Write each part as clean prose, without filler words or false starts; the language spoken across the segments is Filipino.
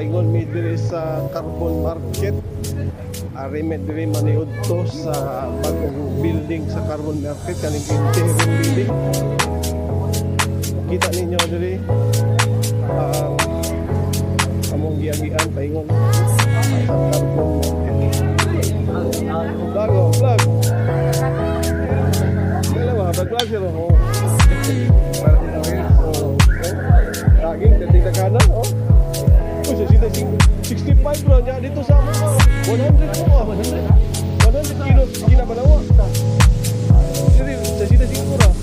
paingon mi diri sa Carbon Market. Ari med diri maniud to sa bagong building sa Carbon Market kaning interim building. Kita ninyo diri ang among giagian paingon sa Carbon Market. Vlog. Dalawa, vlog sila. Daging, dating kanan, oh. Sa sida 65 bro, niya dito sa amin, 100 po, 100 kilos, ginabalawa. Jadi, sa sida 5 ra.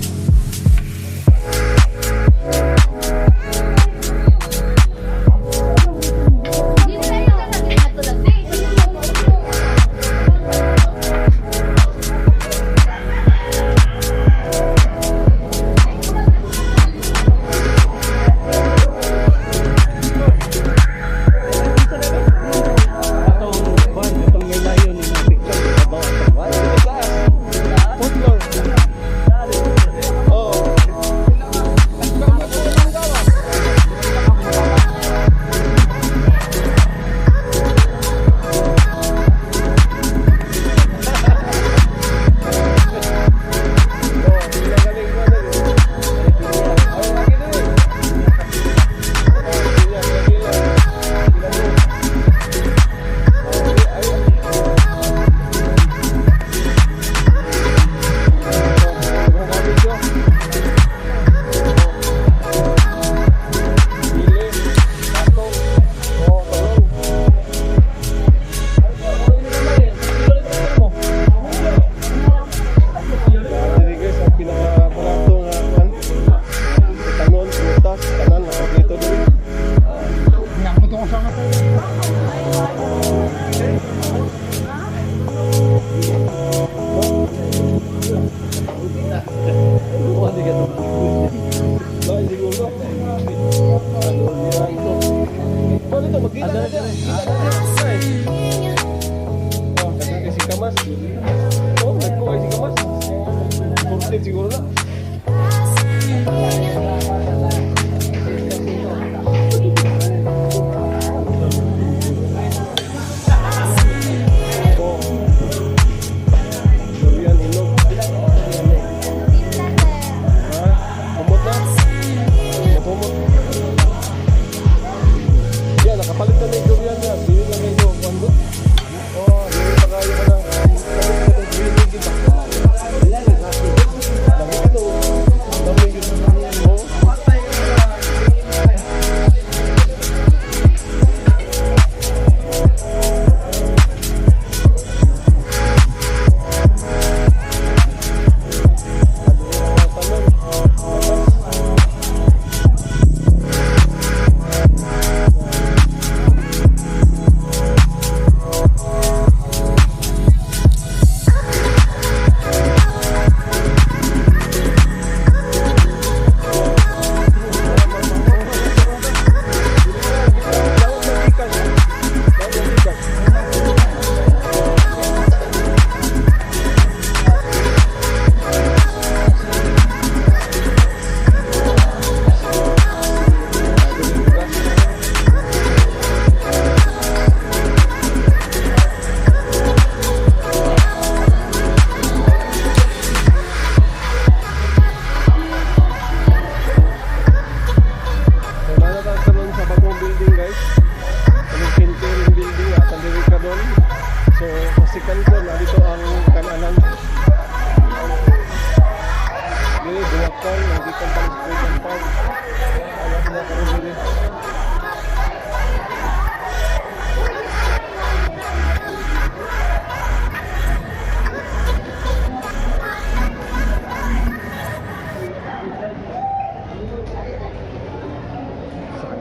Siguro na.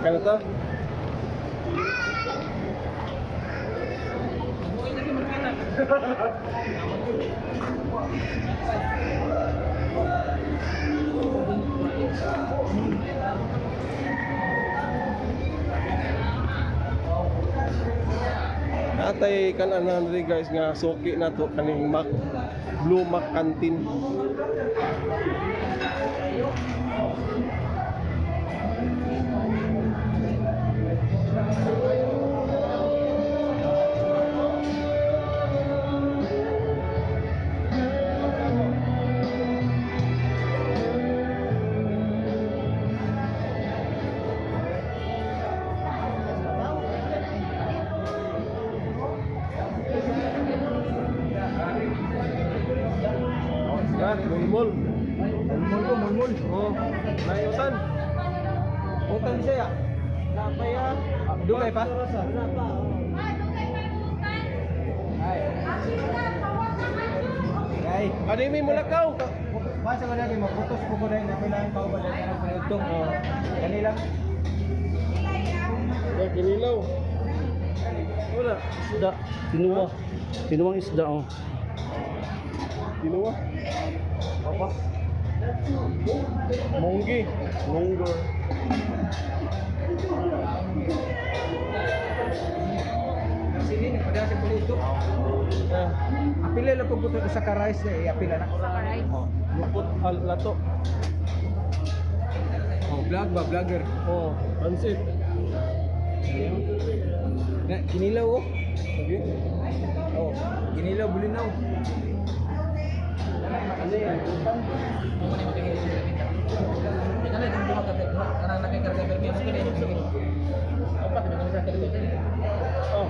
Kan ito? Atay kanan rin guys nga suki na to kaning Mac Blue Mac Canteen. Ha? Mulmul. Mulmul ko, mulmul. Oh. Layutan. Utang siya. Napaya. Dugay pa? Ay. Ay. Ano yung may mulakaw? Basta ko lagi maputos ko dahil na kailangan pa ko ba dahil na pinutong. Kanila. Kinilaw. Wala. Isda, tinuwa. Tinuwang isda, oh. Ginawa. Apa? Monggi. Monggol. Sini ni pada sa pulito. Apila lang pagbuto sa karais na apila na. Oh, Lupot al lato. oh vlog ba vlogger. Oh, pansit. Na kinilaw oh. Sige. Oh, kinilaw bulinaw. Ano yan? Oh.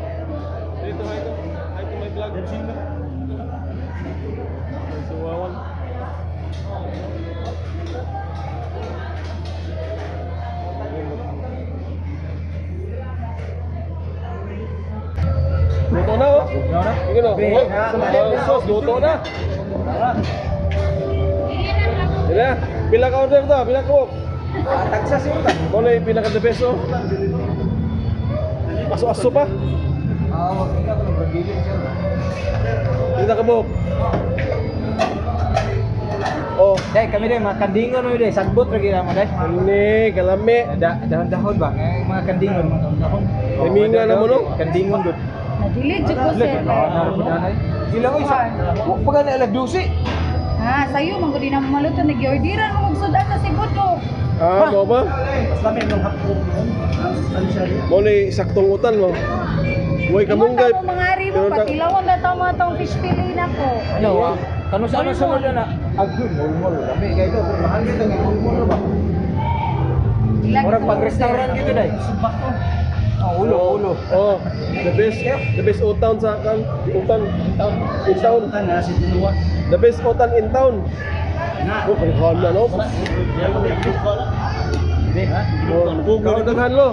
Dito, hi to. Hi to my vlog. Suwawan. Luto na oh. Sige na. Sos, luto na. Sila, pila ka order to, pila ko. Tagsa siya ta. Mo na yung pinaka the best oh. Aso-aso pa. Wag ka ko nagbibilin siya. Pila ka buhok. Oh, Dai kami dai mga kandingon mo dai sagbot ra gid mo dai. ini kalami. Dahon-dahon ba? Mga kandingon. Limingan na mo no. Kandingon gud. Nadili jud ko sir. Ilang isa. Pagka na alag dusi. Ha, sayo man gud na maluto nag-orderan mo magsudan sa sibot ko. Ah, mo ba? Lami ng hapon. Mo ni saktong utan mo. Huwag ka Imo munggay. ta mo mga ari mo Pero ta- patilawan na tama tong fish fillet na ko. Ano wa? Kano sa ano sunod na? Agud mulmul. Lami kay ito, pero mahal gid ang mulmul ba? Murag pag restaurant gid dai. Oh, ulo. Oh, the best utan sa kan, utan in town. na si Tinuwa. The best utan in town. Oh, pagkaon na no. Hindi ha? Oh, kaundahan lo.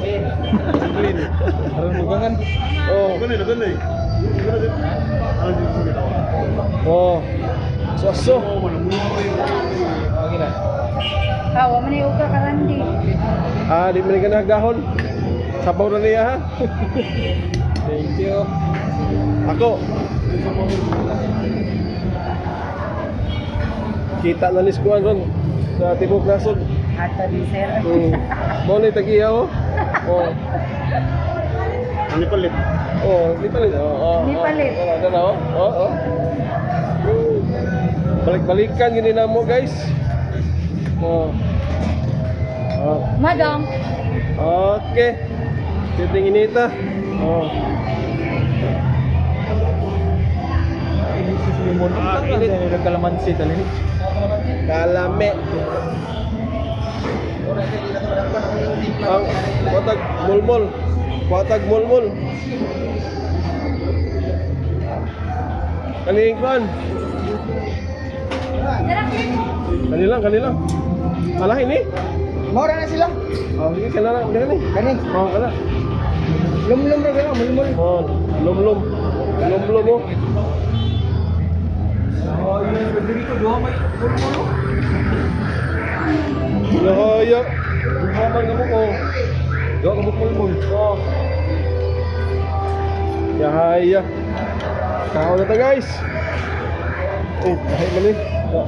Aron mugangan. Oh. Oh. So. Okay na. Kawa man ni uga karandi. Ah, di man ka nagahon. Sabaw na niya ha. Thank you. Ako. Kita na niskuan ron sa Tibok Nasod. Ata di sir. Mo ni tagiya oh. Oh. Ano palit? Oh, di palit. Oh, Di palit. Ano na oh. Oh, oh. Balik-balikan gini na mo guys. Oh. Oh. Madam, Okay. Titing inita. Oh. Init ng kalamansi tali. Kalame. Ang watag mulmul. Watag mulmul. Kalingkuan. Kanilang. Alah ini. Mora na sila. Oh, ini kena ni. Kani. Oh, kena. Lum-lum ra gano, mulmul. Oh, lum-lum. Lum-lum oh. Oh, yun berdiri ko dua may mulmul. Lahaya. Buhaman ka mo ko. Dua ka mulmul. Oh. Yahaya. Kau na ta guys. Oh, dahil man eh. Oh.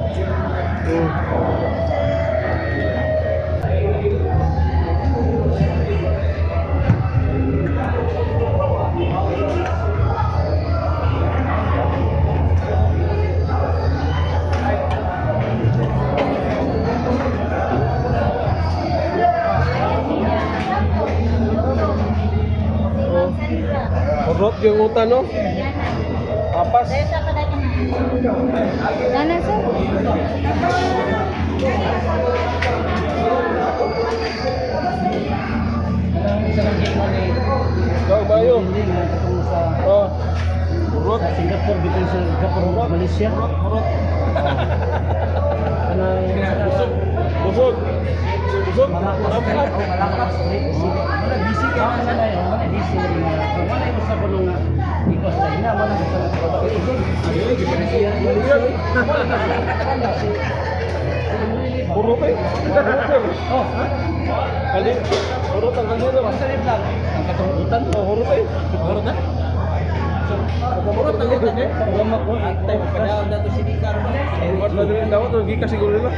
Urot yung utan no? Apas. nana sir. Kau bayo. Oh. Singapore dito sa Singapore, Malaysia. Urot. kanang Busog. Busog. Ampat. malakas. Wala busy ka na na yun. Wala busy na. Wala ito sa bulong na ikos na hina. Wala sa Puro pa eh. Oh, Kali. Puro tanggal nyo naman. ang katungkutan. Oh, puro pa eh. Puro na? Puro tangkutan eh. Pagama ko. Antay mo pa daw dato si Dikar. Buat na rin daw. Ito, gika siguro nila.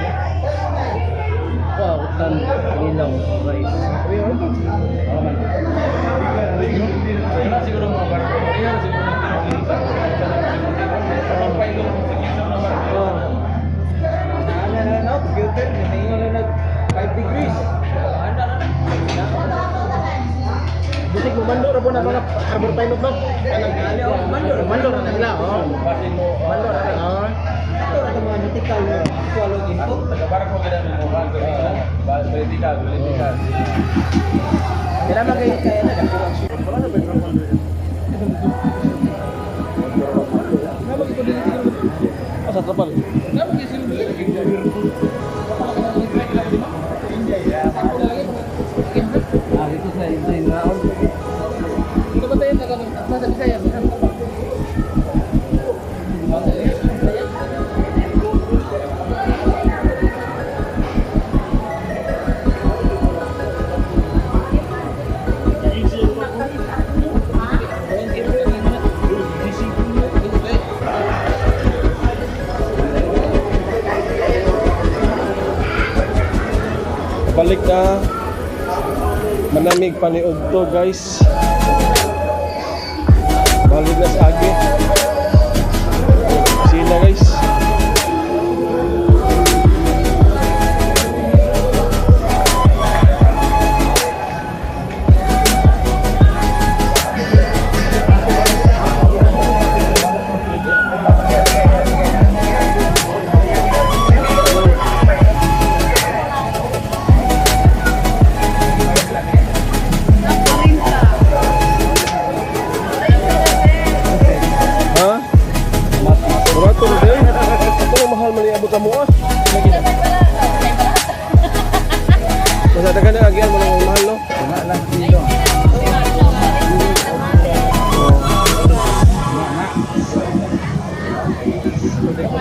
Wow, utan, ilaw, rice. Aman. Wala siguro mga barko. Kaya siguro na computer, nahingo na nag 5 degrees. Busig mo, mandor po na mga arbor tayo no? Mandor na sila, oh. Mandor na. Oh. Ito na mga natikal na swallow ginto. Taga-barko ka na mo ba? Political. Kailangan kayo kaya na dakulang siya. Asa trapal? Ito sa Raon. Ito ba tayo nasa Bisaya? Balik na. Manamig paniog to guys. Balik na sa agi. Sina guys. Ha? Barato na din. Ito mahal man iabot mo ah. Masada ka na agyan mo lang mahal no. Tama lang dito.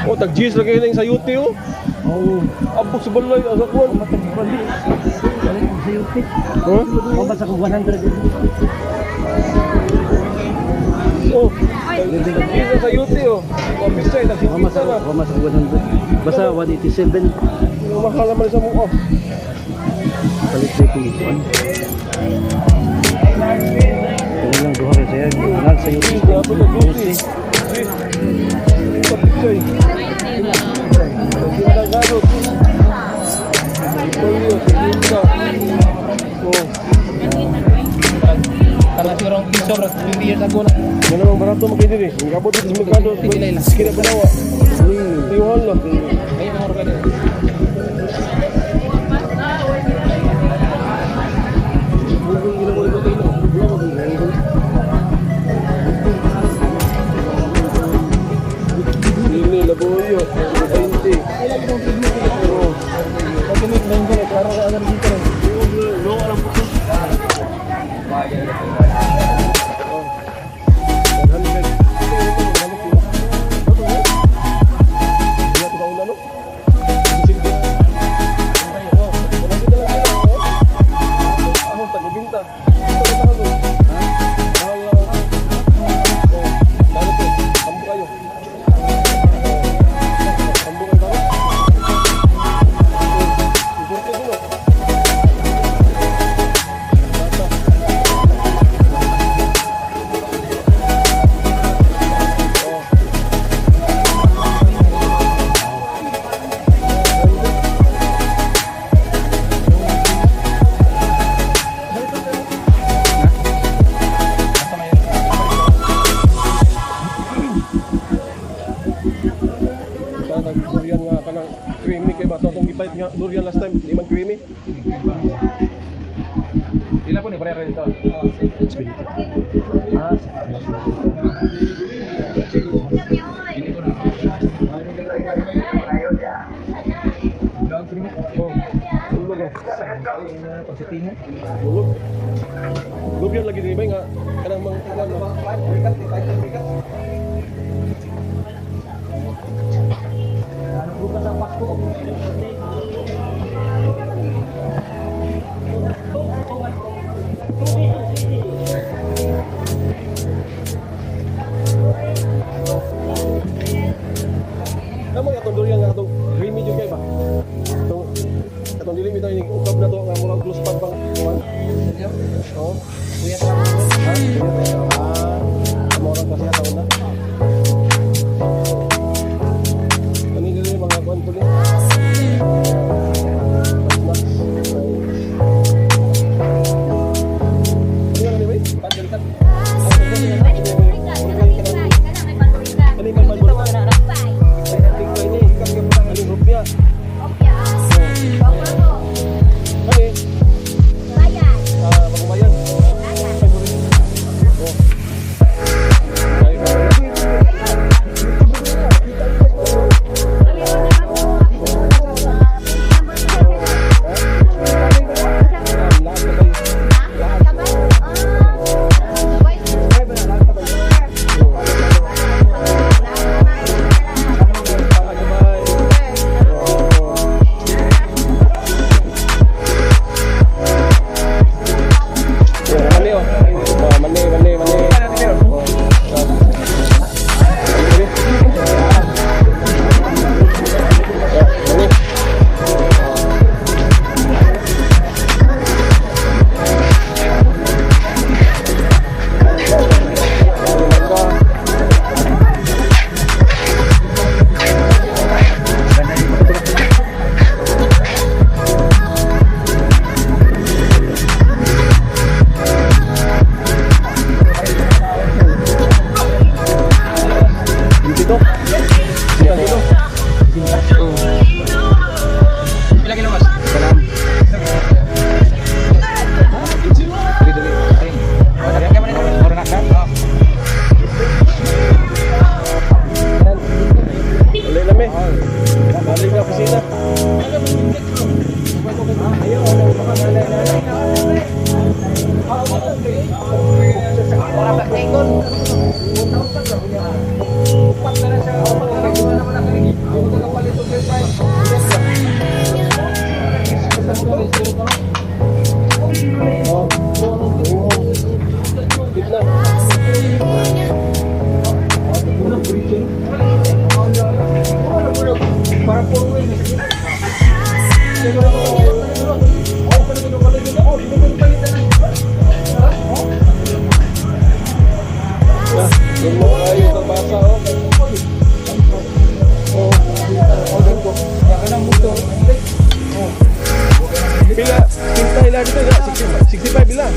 Oh, tag-G's lagi na yung sayuti oh. Oh, Abot sa balay, asa kuwan. balik ko sa YouTube. Ha? Mabasa ko 100. Oh, tag-G's na sayuti oh. Mabisay, tag-G's na. Mabasa ko 100. Basta 187. Mahal naman sa mukha. Balik sa YouTube. Kaya lang duha ka saya. Nag sa YouTube. Grabe na G's. Papiksay. Ginagarot. Itoyo, tingin oh. Karena si orang piso berat 20 years ago na. Mana bang barato makin diri. Ngabot sa merkado. Kira banawa. Tiyuhan lo. Ay mga organ. Ini laboyo. 20. Oh. Pagkimik nang ko klaro ka agad dito. No, alam ko. Durian nga kanang creamy kay bato atong gipait nga durian last time di man creamy. Ila po ni pare dito. Ah, Oh. Tulog ah. Pagsitingan. Tulog. Gubyan lagi ni bay nga kanang mga tingnan mo. Ano bukas ang Pasko? Kamu atong durian nga atong creamy jud kay ba? Atong dili bitaw ini ukab na to nga murag plus pad bang. Oh. Kuya sa Ha? Murag kasi taon na. Ani dili mga kuan to ni. Bila cinta ilah dito na 65 bila.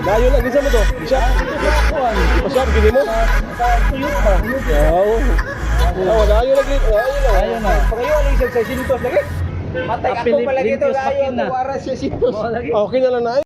Dayo lang gisa mo to. Bisa. Pasap gini mo. Oh, dayo lagi. Ayo na. Pagayo lang sa sintos lagi. Matay ako pala dito dayo. Wara siya sintos. Okay na lang na.